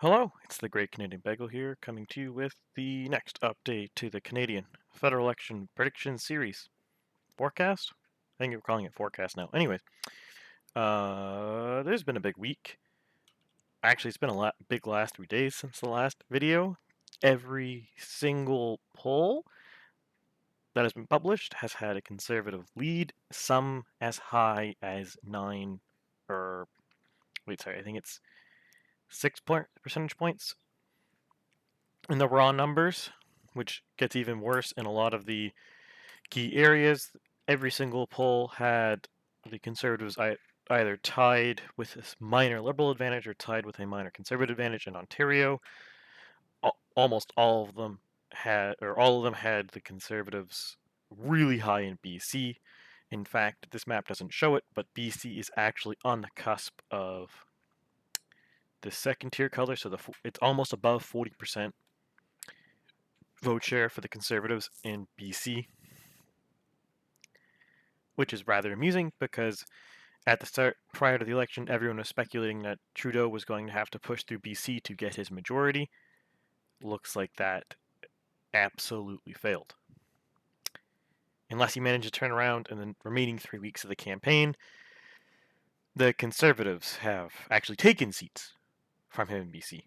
Hello, it's the Great Canadian Bagel here, coming to you with the next update to the Canadian federal election prediction series. Forecast? I think we're calling it forecast now. Anyways, there's been a big week. Actually, it's been a big last 3 days since the last video. Every single poll that has been published has had a conservative lead, some as high as 9, or wait, sorry, I think it's 6 percentage points in the raw numbers, which gets even worse in a lot of the key areas. Every single poll had the Conservatives either tied with a minor Liberal advantage or tied with a minor Conservative advantage in Ontario. Almost all of them had the Conservatives really high in BC. In fact, this map doesn't show it, but BC is actually on the cusp of the second tier color, so it's almost above 40% vote share for the Conservatives in BC, which is rather amusing because at the start, prior to the election, everyone was speculating that Trudeau was going to have to push through BC to get his majority. Looks like that absolutely failed. Unless he managed to turn around in the remaining 3 weeks of the campaign, the Conservatives have actually taken seats from him in BC.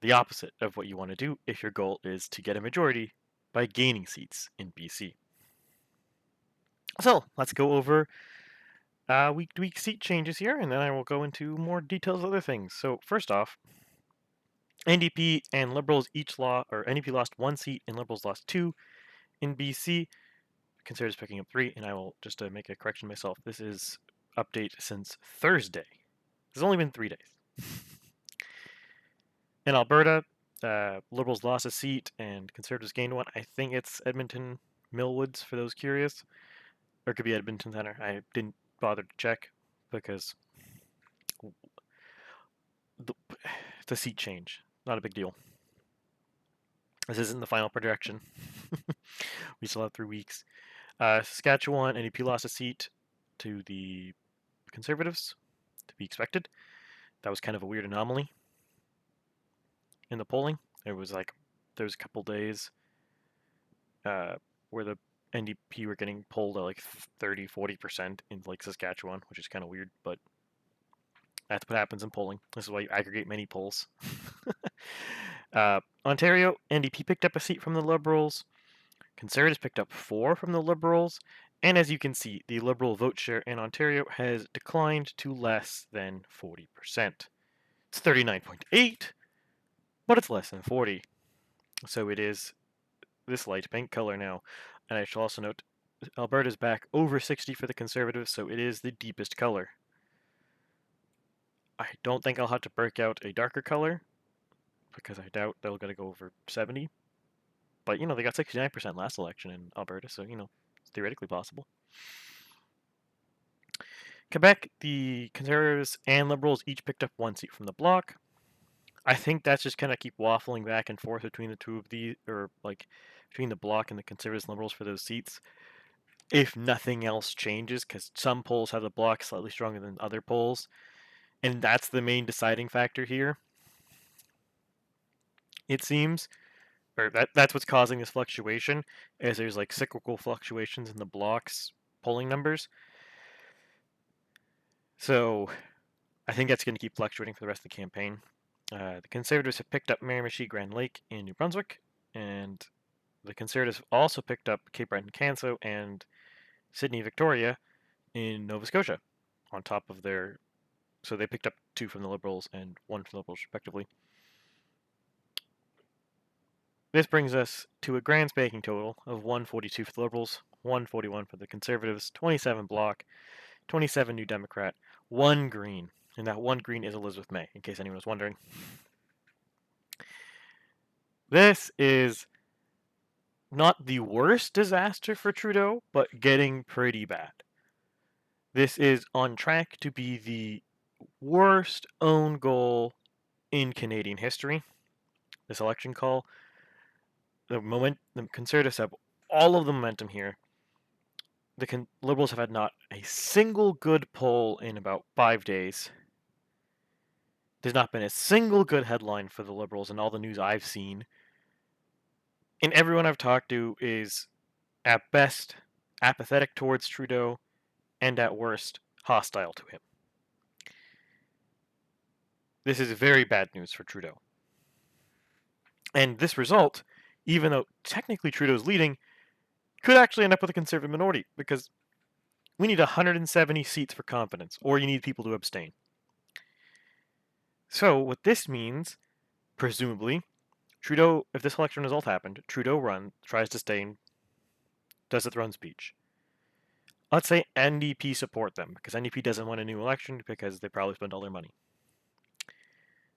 The opposite of what you want to do if your goal is to get a majority by gaining seats in BC. So let's go over week-to-week seat changes here, and then I will go into more details of other things. So first off, NDP and Liberals NDP lost 1 seat and Liberals lost 2 in BC. Conservatives picking up 3, and I will just make a correction myself. This is update since Thursday. It's only been 3 days. In Alberta, Liberals lost a seat and Conservatives gained 1. I think it's Edmonton Millwoods for those curious, or it could be Edmonton Centre. I didn't bother to check because it's a seat change, not a big deal. This isn't the final projection. We still have 3 weeks. Saskatchewan, NDP lost a seat to the Conservatives, to be expected. That was kind of a weird anomaly in the polling. There was a couple days where the NDP were getting polled at like 30-40% in like Saskatchewan, which is kind of weird, but that's what happens in polling. This is why you aggregate many polls. Ontario, NDP picked up a seat from the Liberals. Conservatives picked up 4 from the Liberals. And as you can see, the Liberal vote share in Ontario has declined to less than 40%. It's 39.8, but it's less than 40. So it is this light pink color now. And I shall also note, Alberta's back over 60 for the Conservatives, so it is the deepest color. I don't think I'll have to break out a darker color, because I doubt they're going to go over 70. But, they got 69% last election in Alberta, so, it's theoretically possible. Quebec, the Conservatives and Liberals each picked up 1 seat from the Bloc. I think that's just kind of keep waffling back and forth between the two of these, or like between the Bloc and the Conservatives and Liberals for those seats. If nothing else changes, because some polls have the Bloc slightly stronger than other polls, and that's the main deciding factor here. It seems, or that's what's causing this fluctuation, as there's like cyclical fluctuations in the Bloc's polling numbers. So I think that's going to keep fluctuating for the rest of the campaign. The Conservatives have picked up Miramichi, Grand Lake, and New Brunswick, and the Conservatives also picked up Cape Breton-Canso and Sydney, Victoria in Nova Scotia on top of their... So they picked up 2 from the Liberals and 1 from the Liberals, respectively. This brings us to a grand spanking total of 142 for the Liberals, 141 for the Conservatives, 27 Bloc, 27 New Democrat, 1 Green. And that 1 Green is Elizabeth May, in case anyone was wondering. This is not the worst disaster for Trudeau, but getting pretty bad. This is on track to be the worst own goal in Canadian history. This election call. The Conservatives have all of the momentum here. The Liberals have had not a single good poll in about 5 days. There's not been a single good headline for the Liberals in all the news I've seen. And everyone I've talked to is, at best, apathetic towards Trudeau, and at worst, hostile to him. This is very bad news for Trudeau. And this result, even though technically Trudeau's leading, could actually end up with a Conservative minority, because we need 170 seats for confidence, or you need people to abstain. So what this means, presumably, Trudeau, if this election result happened, Trudeau tries to stay and does a throne speech. Let's say NDP support them, because NDP doesn't want a new election because they probably spent all their money.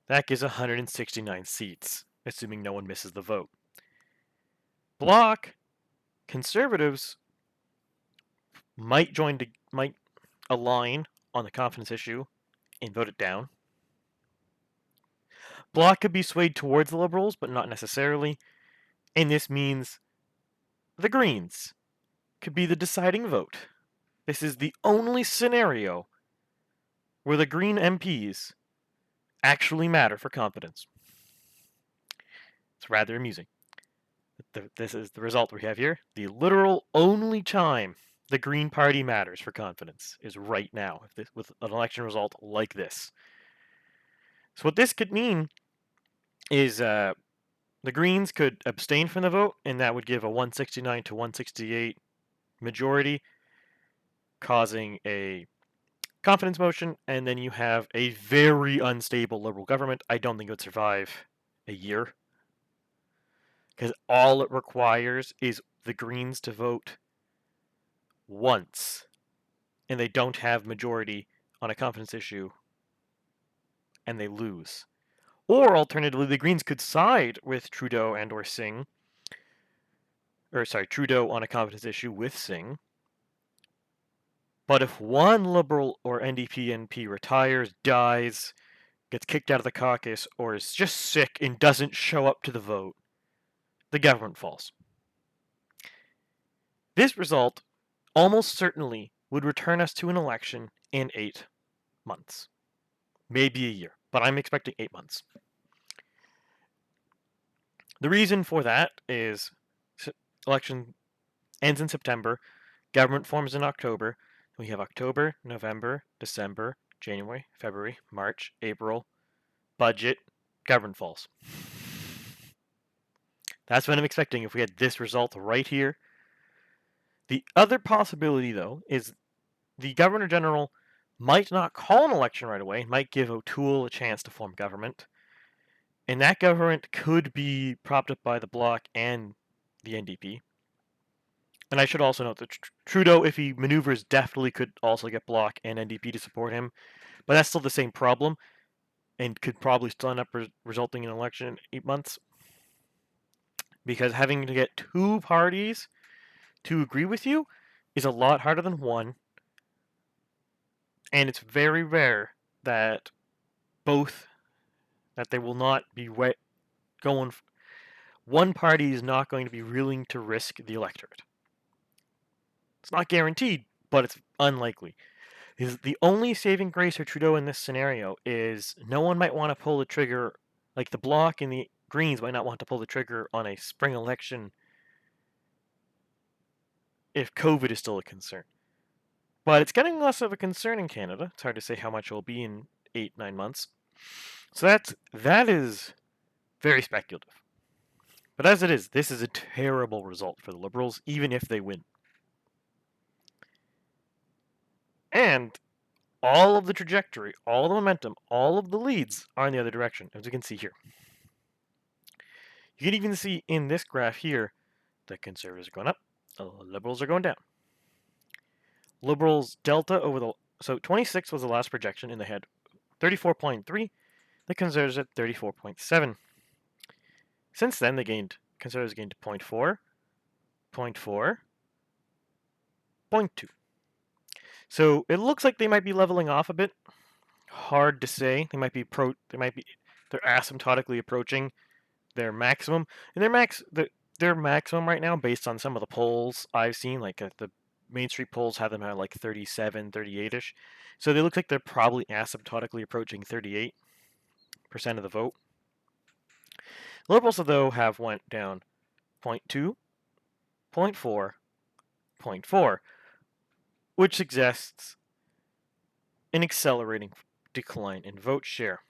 That gives 169 seats, assuming no one misses the vote. Bloc, Conservatives might align on the confidence issue and vote it down. Bloc could be swayed towards the Liberals, but not necessarily. And this means the Greens could be the deciding vote. This is the only scenario where the Green MPs actually matter for confidence. It's rather amusing. This is the result we have here. The literal only time the Green Party matters for confidence is right now, with an election result like this. So what this could mean is the Greens could abstain from the vote, and that would give a 169 to 168 majority, causing a confidence motion, and then you have a very unstable Liberal government. I don't think it would survive a year, because all it requires is the Greens to vote once, and they don't have majority on a confidence issue, and they lose. Or alternatively, the Greens could side with Trudeau and or Singh, Trudeau on a confidence issue with Singh. But if one Liberal or NDP MP retires, dies, gets kicked out of the caucus, or is just sick and doesn't show up to the vote, the government falls. This result almost certainly would return us to an election in 8 months. Maybe a year, but I'm expecting 8 months. The reason for that is election ends in September, government forms in October. We have October, November, December, January, February, March, April, budget, government falls. That's what I'm expecting if we had this result right here. The other possibility, though, is the Governor General might not call an election right away, might give O'Toole a chance to form government, and that government could be propped up by the Bloc and the NDP. And I should also note that Trudeau, if he maneuvers, definitely could also get Bloc and NDP to support him, but that's still the same problem, and could probably still end up resulting in an election in 8 months. Because having to get 2 parties to agree with you is a lot harder than one, and it's very rare that they will not be going. One party is not going to be willing to risk the electorate. It's not guaranteed, but it's unlikely. The only saving grace for Trudeau in this scenario is no one might want to pull the trigger, like the Bloc and the Greens might not want to pull the trigger on a spring election if COVID is still a concern. But it's getting less of a concern in Canada. It's hard to say how much it will be in 8-9 months. So that is very speculative. But as it is, this is a terrible result for the Liberals, even if they win. And all of the trajectory, all the momentum, all of the leads are in the other direction, as you can see here. You can even see in this graph here, the Conservatives are going up, the Liberals are going down. Liberals delta so 26 was the last projection, and they had 34.3. The Conservatives at 34.7. Since then, Conservatives gained 0.4, 0.4, 0.2. So it looks like they might be leveling off a bit. Hard to say. They're asymptotically approaching their maximum, and their maximum right now, based on some of the polls I've seen, like the Main Street polls have them at like 37, 38-ish. So they look like they're probably asymptotically approaching 38. of the vote. Liberals, though, have went down 0.2, 0.4, 0.4, which suggests an accelerating decline in vote share.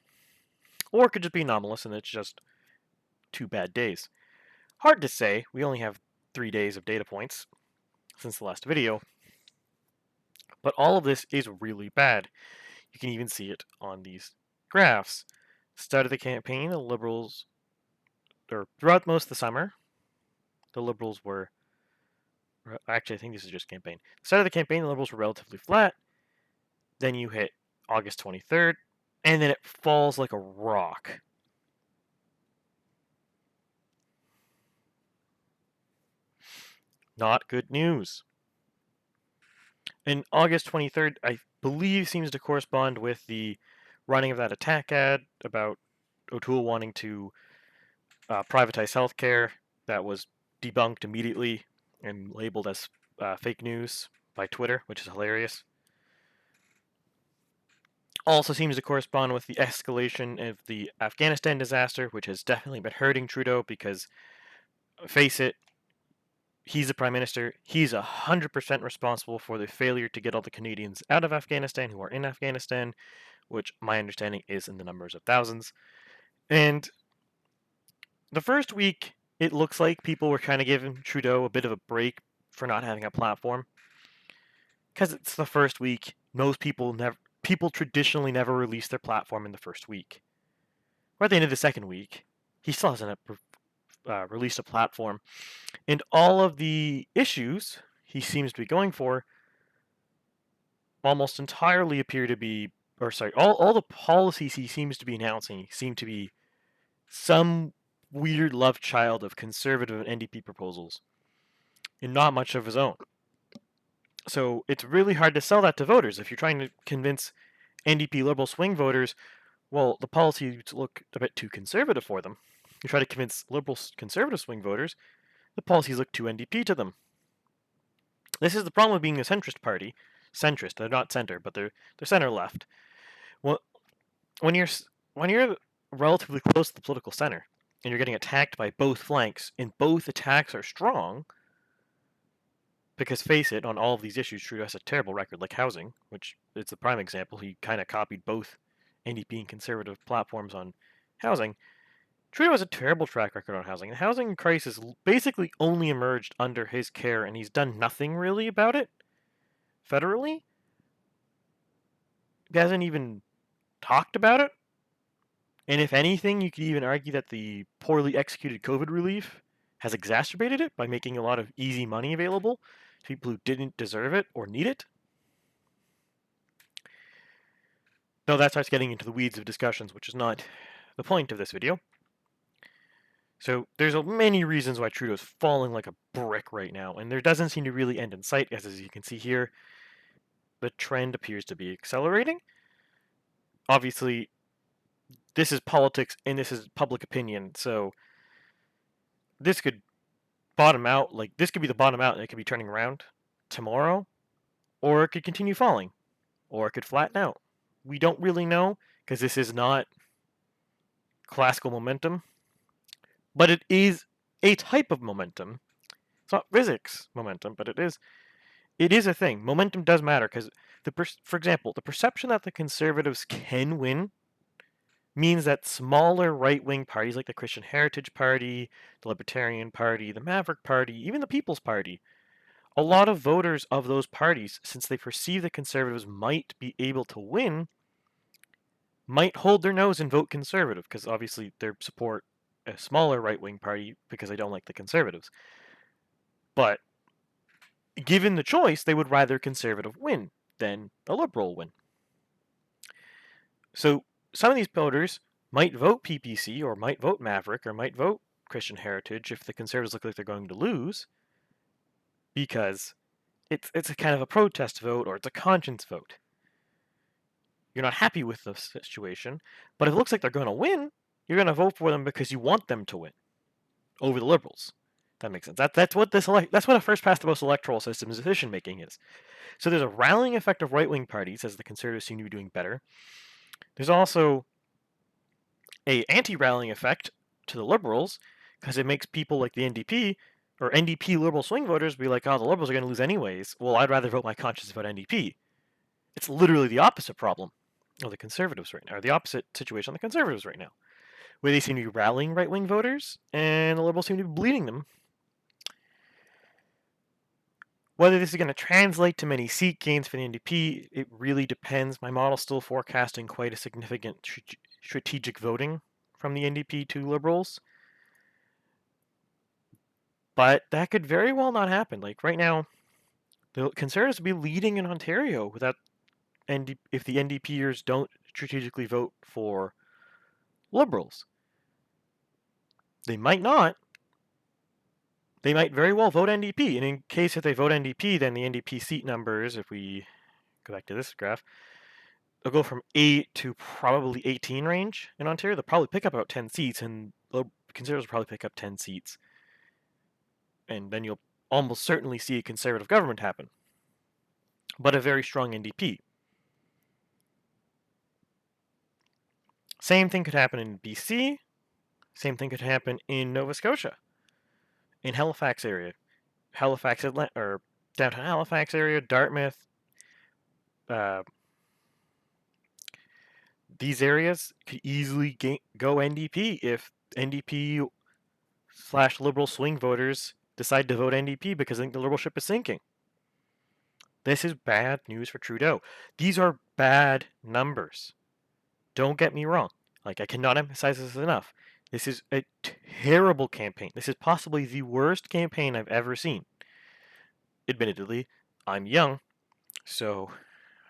Or it could just be anomalous and it's just 2 bad days. Hard to say. We only have 3 days of data points since the last video. But all of this is really bad. You can even see it on these graphs. Start of the campaign, the Liberals, or throughout most of the summer, the Liberals were, actually I think this is just campaign. Start of the campaign, the Liberals were relatively flat. Then you hit August 23rd, and then it falls like a rock. Not good news. And August 23rd, I believe, seems to correspond with the running of that attack ad about O'Toole wanting to privatize healthcare. That was debunked immediately and labeled as fake news by Twitter, which is hilarious. Also seems to correspond with the escalation of the Afghanistan disaster, which has definitely been hurting Trudeau because, face it, he's the Prime Minister. He's 100% responsible for the failure to get all the Canadians out of Afghanistan who are in Afghanistan, which my understanding is in the numbers of thousands. And the first week, it looks like people were kind of giving Trudeau a bit of a break for not having a platform. Because it's the first week, most people traditionally never release their platform in the first week. Or at the end of the second week, he still hasn't released a platform. And all of the issues he seems to be going for almost entirely appear to be, all the policies he seems to be announcing seem to be some weird love child of conservative and NDP proposals, and not much of his own. So it's really hard to sell that to voters. If you're trying to convince NDP Liberal swing voters, well, the policies look a bit too conservative for them. You try to convince Liberal conservative swing voters, the policies look too NDP to them. This is the problem with being a centrist party. Centrist, they're not center, but they're center left. Well, when you're relatively close to the political center, and you're getting attacked by both flanks, and both attacks are strong, because face it, on all of these issues, Trudeau has a terrible record, like housing, which it's a prime example. He kind of copied both NDP and conservative platforms on housing. Trudeau has a terrible track record on housing. The housing crisis basically only emerged under his care, and he's done nothing really about it federally. He hasn't even talked about it. And if anything, you could even argue that the poorly executed COVID relief has exacerbated it by making a lot of easy money available to people who didn't deserve it or need it. Though that starts getting into the weeds of discussions, which is not the point of this video. So there's many reasons why Trudeau's falling like a brick right now, and there doesn't seem to really end in sight, as you can see here. The trend appears to be accelerating. Obviously, this is politics and this is public opinion, so this could bottom out, this could be the bottom out and it could be turning around tomorrow, or it could continue falling, or it could flatten out. We don't really know, because this is not classical momentum, but it is a type of momentum. It's not physics momentum, but it is a thing. Momentum does matter, because, for example, the perception that the Conservatives can win means that smaller right-wing parties like the Christian Heritage Party, the Libertarian Party, the Maverick Party, even the People's Party, a lot of voters of those parties, since they perceive the Conservatives might be able to win, might hold their nose and vote Conservative, because obviously they support a smaller right-wing party because they don't like the Conservatives. But given the choice, they would rather Conservative win than a Liberal win. So some of these voters might vote PPC, or might vote Maverick, or might vote Christian Heritage if the Conservatives look like they're going to lose, because it's a kind of a protest vote, or it's a conscience vote. You're not happy with the situation, but if it looks like they're going to win, you're going to vote for them because you want them to win over the Liberals. That makes sense. That's what a first past the post electoral system decision making is. So there's a rallying effect of right-wing parties, as the Conservatives seem to be doing better. There's also a anti-rallying effect to the Liberals, because it makes people like the NDP or NDP Liberal swing voters be like, oh, the Liberals are going to lose anyways. Well, I'd rather vote my conscience about NDP. It's literally the opposite problem of the Conservatives right now, or the opposite situation on the Conservatives right now, where they seem to be rallying right-wing voters, and the Liberals seem to be bleeding them. Whether this is going to translate to many seat gains for the NDP, it really depends. My model's still forecasting quite a significant strategic voting from the NDP to Liberals. But that could very well not happen. Like right now, the Conservatives would be leading in Ontario without if the NDPers don't strategically vote for Liberals. They might not. They might very well vote NDP. And in case if they vote NDP, then the NDP seat numbers, if we go back to this graph, they'll go from 8 to probably 18 range in Ontario. They'll probably pick up about 10 seats, and the Conservatives will probably pick up 10 seats. And then you'll almost certainly see a Conservative government happen, but a very strong NDP. Same thing could happen in BC. Same thing could happen in Nova Scotia, in Halifax area, Halifax, or downtown Halifax area, Dartmouth. These areas could easily go NDP if NDP / Liberal swing voters decide to vote NDP because I think the Liberal ship is sinking. This is bad news for Trudeau. These are bad numbers. Don't get me wrong. Like, I cannot emphasize this enough. This is a terrible campaign. This is possibly the worst campaign I've ever seen. Admittedly, I'm young, so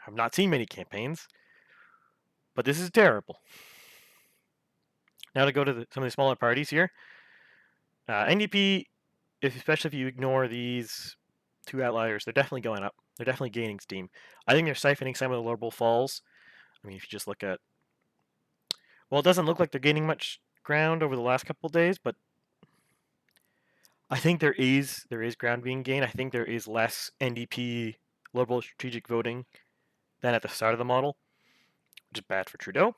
I've not seen many campaigns, but this is terrible. Now to go to some of the smaller parties here. NDP, especially if you ignore these two outliers, they're definitely going up. They're definitely gaining steam. I think they're siphoning some of the Liberal falls. I mean, if you just look at... Well, it doesn't look like they're gaining much ground over the last couple of days, but I think there is ground being gained. I think there is less NDP Liberal strategic voting than at the start of the model, which is bad for Trudeau.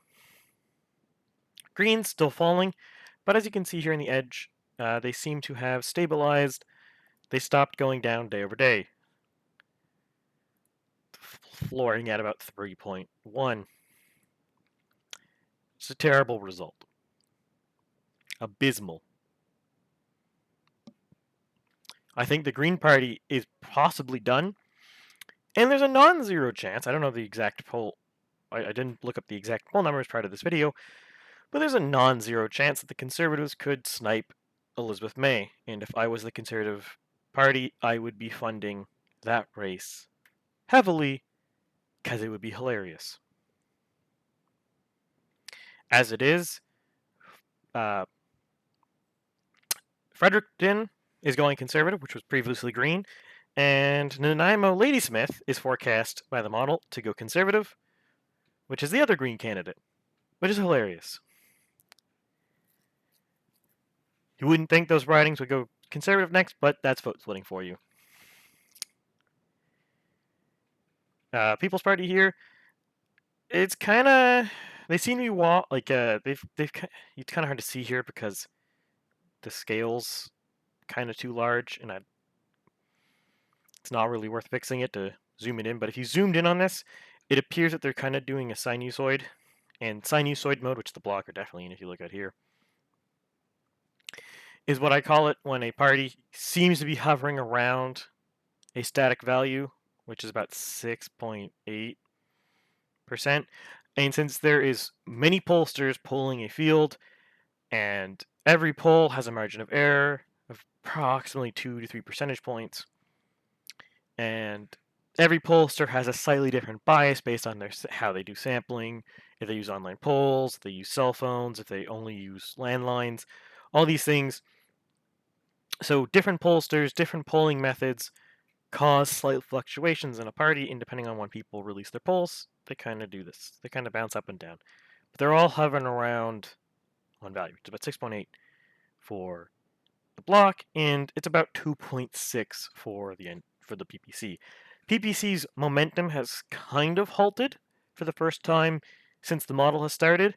Greens still falling, but as you can see here in the edge, they seem to have stabilized. They stopped going down day over day, flooring at about 3.1. It's a terrible result. Abysmal. I think the Green Party is possibly done, and there's a non-zero chance. I don't know the exact poll. I didn't look up the exact poll numbers prior to this video, but there's a non-zero chance that the Conservatives could snipe Elizabeth May. And if I was the Conservative Party, I would be funding that race heavily because it would be hilarious. As it is, Fredericton is going Conservative, which was previously Green, and Nanaimo Ladysmith is forecast by the model to go Conservative, which is the other Green candidate, which is hilarious. You wouldn't think those ridings would go Conservative next, but that's vote splitting for you. People's Party here, it's kind of... They seem to be it's kind of hard to see here because the scale's kind of too large, and it's not really worth fixing it to zoom it in. But if you zoomed in on this, it appears that they're kind of doing a sinusoid, and sinusoid mode, which the block are definitely in if you look at here, is what I call it when a party seems to be hovering around a static value, which is about 6.8%. And since there is many pollsters polling a field, and every poll has a margin of error of approximately 2 to 3 percentage points, and every pollster has a slightly different bias based on how they do sampling, if they use online polls, if they use cell phones, if they only use landlines, all these things. So different pollsters, different polling methods cause slight fluctuations in a party, and depending on when people release their polls, they kind of do this. They kind of bounce up and down. But they're all hovering around on value. It's about 6.8 for the block, and it's about 2.6 for the PPC. PPC's momentum has kind of halted for the first time since the model has started.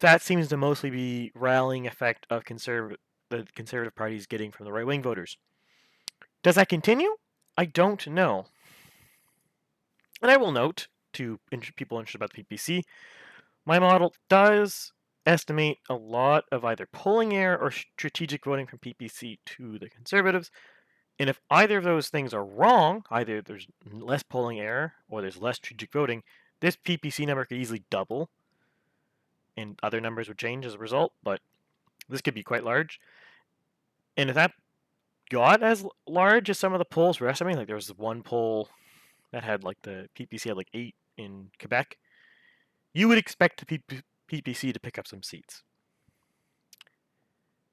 that seems to mostly be rallying effect of the Conservative Party is getting from the right-wing voters. Does that continue? I don't know. And I will note, to people interested about the PPC, my model does estimate a lot of either polling error or strategic voting from PPC to the Conservatives. And if either of those things are wrong, either there's less polling error or there's less strategic voting, this PPC number could easily double, and other numbers would change as a result, but this could be quite large. And if that got as large as some of the polls were estimating, like there was one poll that had like the PPC had like 8 in Quebec, you would expect the PPC to pick up some seats.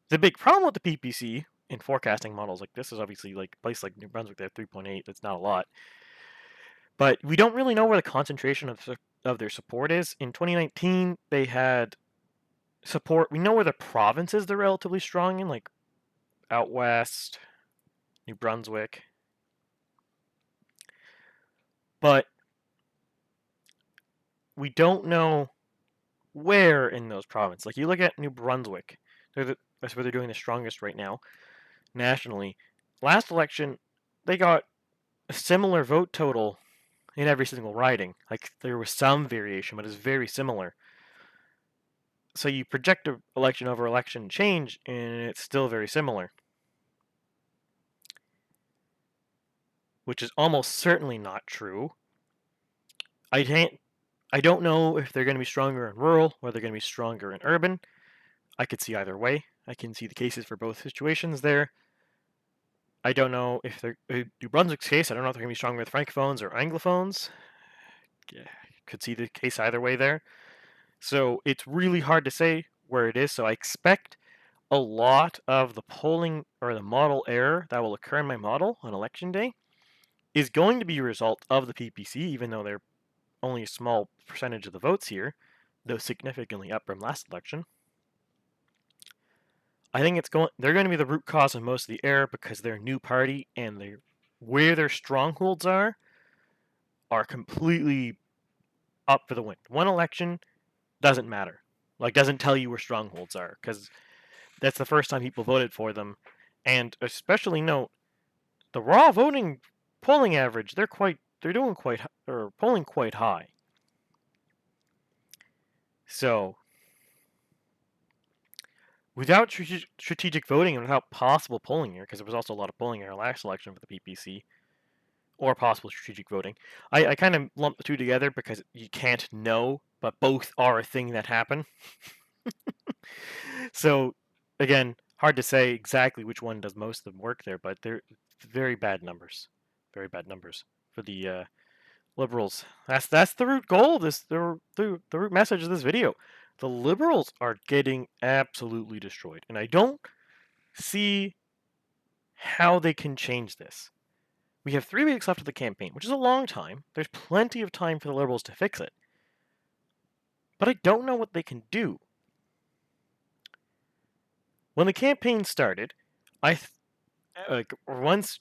The big problem with the PPC in forecasting models like this is obviously like a place like New Brunswick, they have 3.8. That's not a lot. But we don't really know where the concentration of their support is. In 2019, they had support. We know where the provinces they're relatively strong in, like out west, New Brunswick. But we don't know where in those provinces. Like you look at New Brunswick, that's where they're doing the strongest right now nationally. Last election, they got a similar vote total in every single riding. Like there was some variation, but it's very similar. So you project an election over election change, and it's still very similar, which is almost certainly not true. I don't know if they're going to be stronger in rural or they're going to be stronger in urban. I could see either way. I can see the cases for both situations there. I don't know if they're New Brunswick's case. I don't know if they're going to be stronger with francophones or anglophones. Yeah, could see the case either way there. So it's really hard to say where it is. So I expect a lot of the polling or the model error that will occur in my model on election day is going to be a result of the PPC, even though they're only a small percentage of the votes here, though significantly up from last election. I think they're going to be the root cause of most of the error because they're a new party and where their strongholds are completely up for the wind. One election doesn't matter. Like doesn't tell you where strongholds are because that's the first time people voted for them. And especially note the raw voting polling average, they're polling quite high. So without strategic voting and without possible polling error, because there was also a lot of polling error last election for the PPC, or possible strategic voting, I kind of lump the two together because you can't know, but both are a thing that happen. So again, hard to say exactly which one does most of the work there, but they're very bad numbers. Very bad numbers for the Liberals. That's the root goal of this, the root message of this video. The Liberals are getting absolutely destroyed, and I don't see how they can change this. We have 3 weeks left of the campaign, which is a long time. There's plenty of time for the Liberals to fix it. But I don't know what they can do. When the campaign started, once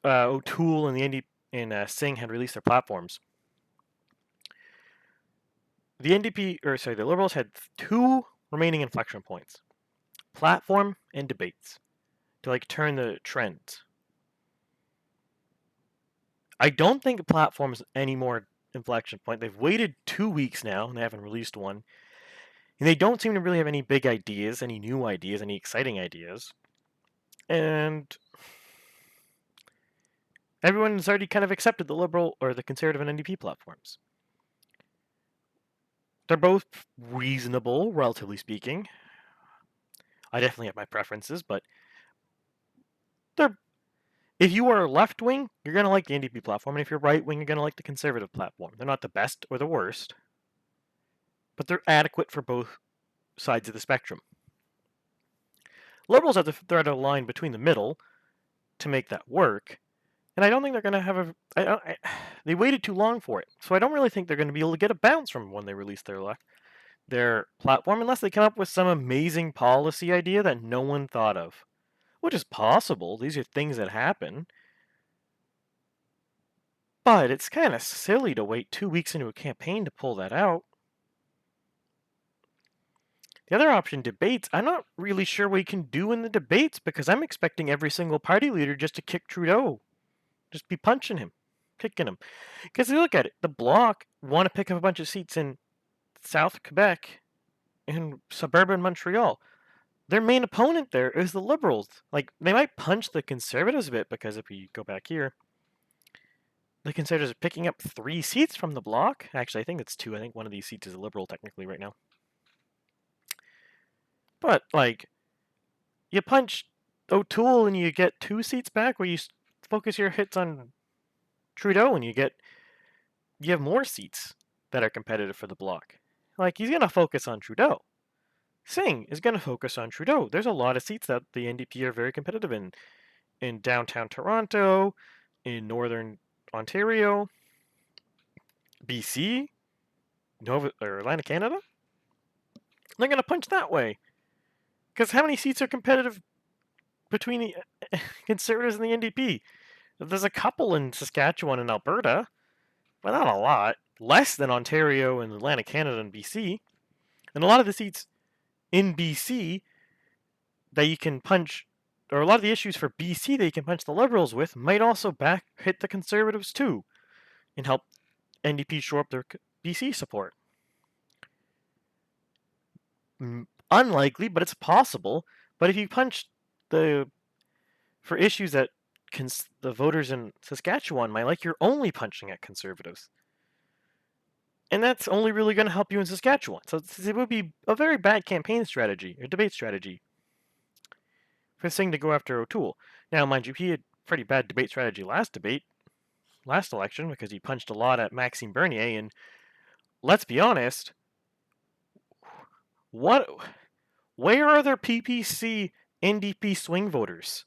O'Toole and the Singh had released their platforms, the Liberals had 2 remaining inflection points: platform and debates, to turn the trends. I don't think the platform is any more inflection point. They've waited 2 weeks now and they haven't released one. And they don't seem to really have any big ideas, any new ideas, any exciting ideas. And everyone has already kind of accepted the Liberal or the Conservative and NDP platforms. They're both reasonable, relatively speaking. I definitely have my preferences, but if you are left wing, you're going to like the NDP platform, and if you're right wing, you're going to like the Conservative platform. They're not the best or the worst, but they're adequate for both sides of the spectrum. Liberals have to thread a line between the middle to make that work, and I don't think they're going to have they waited too long for it, so I don't really think they're going to be able to get a bounce from when they release their platform unless they come up with some amazing policy idea that no one thought of, which is possible. These are things that happen. But it's kind of silly to wait 2 weeks into a campaign to pull that out. The other option, debates, I'm not really sure what you can do in the debates because I'm expecting every single party leader just to kick Trudeau. Just be punching him, kicking him. Because you look at it, the Bloc want to pick up a bunch of seats in South Quebec and suburban Montreal. Their main opponent there is the Liberals. Like, they might punch the Conservatives a bit because if we go back here, the Conservatives are picking up 3 seats from the Bloc. Actually, I think it's 2. I think one of these seats is a Liberal technically right now. But, like, you punch O'Toole and you get 2 seats back, where you focus your hits on Trudeau and you have more seats that are competitive for the Bloc. Like, he's going to focus on Trudeau. Singh is going to focus on Trudeau. There's a lot of seats that the NDP are very competitive in downtown Toronto, in northern Ontario, BC, Atlantic Canada. They're going to punch that way. Because how many seats are competitive between the Conservatives and the NDP? There's a couple in Saskatchewan and Alberta, but not a lot. Less than Ontario and Atlantic Canada and BC. And a lot of the seats in BC that you can punch, or a lot of the issues for BC that you can punch the Liberals with, might also hit the Conservatives too, and help NDP shore up their BC support. Unlikely, but it's possible. But if you punch for issues that the voters in Saskatchewan might like, you're only punching at Conservatives. And that's only really going to help you in Saskatchewan. So it would be a very bad campaign strategy, or debate strategy, for Singh to go after O'Toole. Now, mind you, he had pretty bad debate strategy last election, because he punched a lot at Maxime Bernier, and let's be honest, where are their PPC NDP swing voters?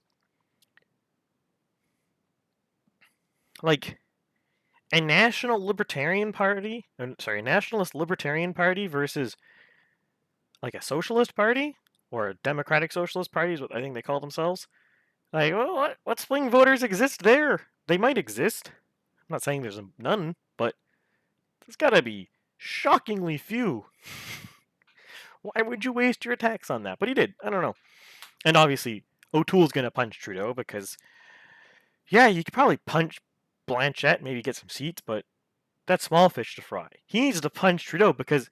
Like, a nationalist libertarian party versus like a socialist party or a democratic socialist party is what I think they call themselves. Like, well, what swing voters exist there? They might exist. I'm not saying there's none, but there's gotta be shockingly few. Why would you waste your attacks on that? But he did. I don't know. And obviously, O'Toole's gonna punch Trudeau because, yeah, you could probably punch Blanchette, maybe get some seats, but that's small fish to fry. He needs to punch Trudeau because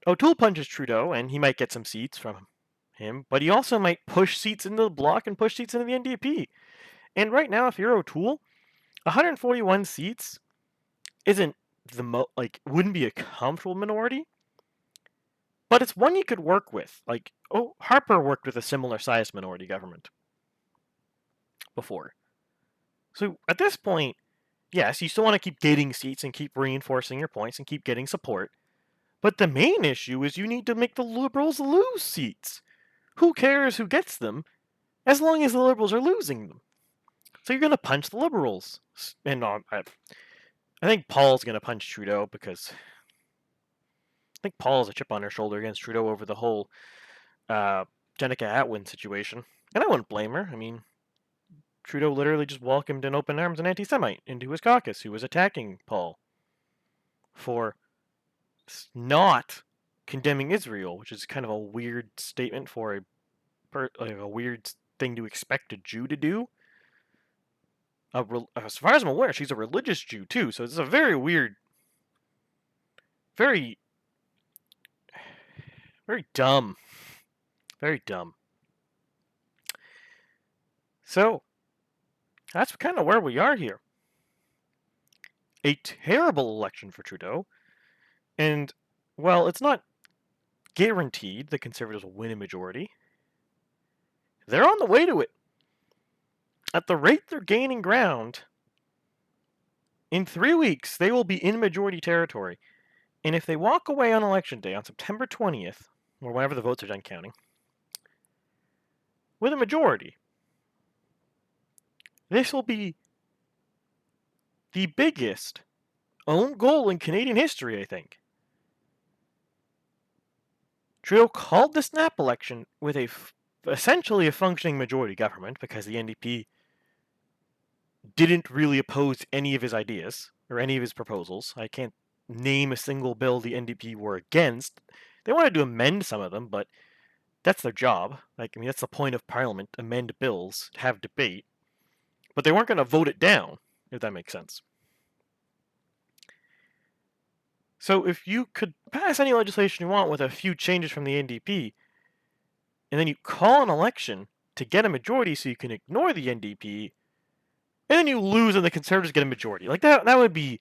O'Toole punches Trudeau and he might get some seats from him, but he also might push seats into the Bloc and push seats into the NDP. And right now, if you're O'Toole, 141 seats isn't wouldn't be a comfortable minority, but it's one you could work with. Like, Harper worked with a similar sized minority government before. So at this point, yes, you still want to keep getting seats and keep reinforcing your points and keep getting support. But the main issue is you need to make the Liberals lose seats. Who cares who gets them, as long as the Liberals are losing them? So you're going to punch the Liberals. And I think Paul's going to punch Trudeau because I think Paul has a chip on her shoulder against Trudeau over the whole Jenica Atwin situation. And I wouldn't blame her. I mean, Trudeau literally just welcomed in open arms an anti-Semite into his caucus who was attacking Paul for not condemning Israel, which is kind of a weird statement for a weird thing to expect a Jew to do. As far as I'm aware, she's a religious Jew too, so it's a very weird, very, very dumb, very dumb. So that's kind of where we are here. A terrible election for Trudeau, and well, it's not guaranteed the Conservatives will win a majority. They're on the way to it. At the rate they're gaining ground, in 3 weeks, they will be in majority territory. And if they walk away on Election Day on September 20th, or whenever the votes are done counting, with a majority, this will be the biggest own goal in Canadian history, I think. Trudeau called the snap election with essentially a functioning majority government because the NDP didn't really oppose any of his ideas or any of his proposals. I can't name a single bill the NDP were against. They wanted to amend some of them, but that's their job. Like, I mean, that's the point of Parliament, amend bills, have debate. But they weren't going to vote it down, if that makes sense. So if you could pass any legislation you want with a few changes from the NDP, and then you call an election to get a majority so you can ignore the NDP, and then you lose and the Conservatives get a majority. Like, that would be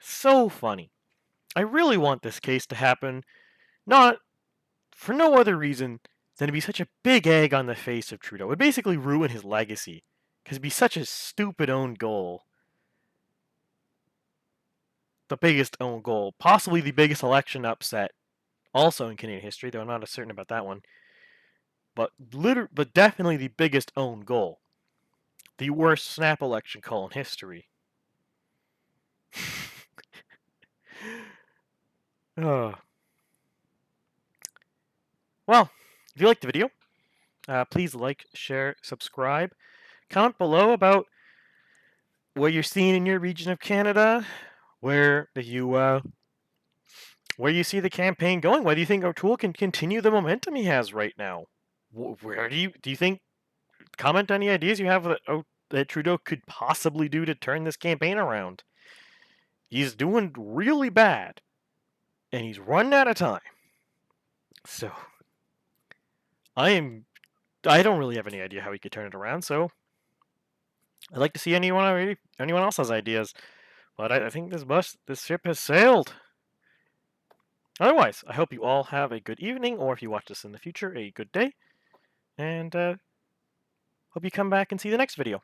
so funny. I really want this case to happen, not for no other reason than to be such a big egg on the face of Trudeau. It would basically ruin his legacy, because it'd be such a stupid own goal. The biggest own goal, possibly the biggest election upset, also in Canadian history, though I'm not as certain about that one. But definitely the biggest own goal. The worst snap election call in history. Oh. Well, if you liked the video, please like, share, subscribe. Comment below about what you're seeing in your region of Canada, where you see the campaign going. Whether you think O'Toole can continue the momentum he has right now. Where do you think? Comment any ideas you have that Trudeau could possibly do to turn this campaign around. He's doing really bad, and he's running out of time. So I don't really have any idea how he could turn it around. So I'd like to see anyone else has ideas. But I think this ship has sailed. Otherwise, I hope you all have a good evening, or if you watch this in the future, a good day. And hope you come back and see the next video.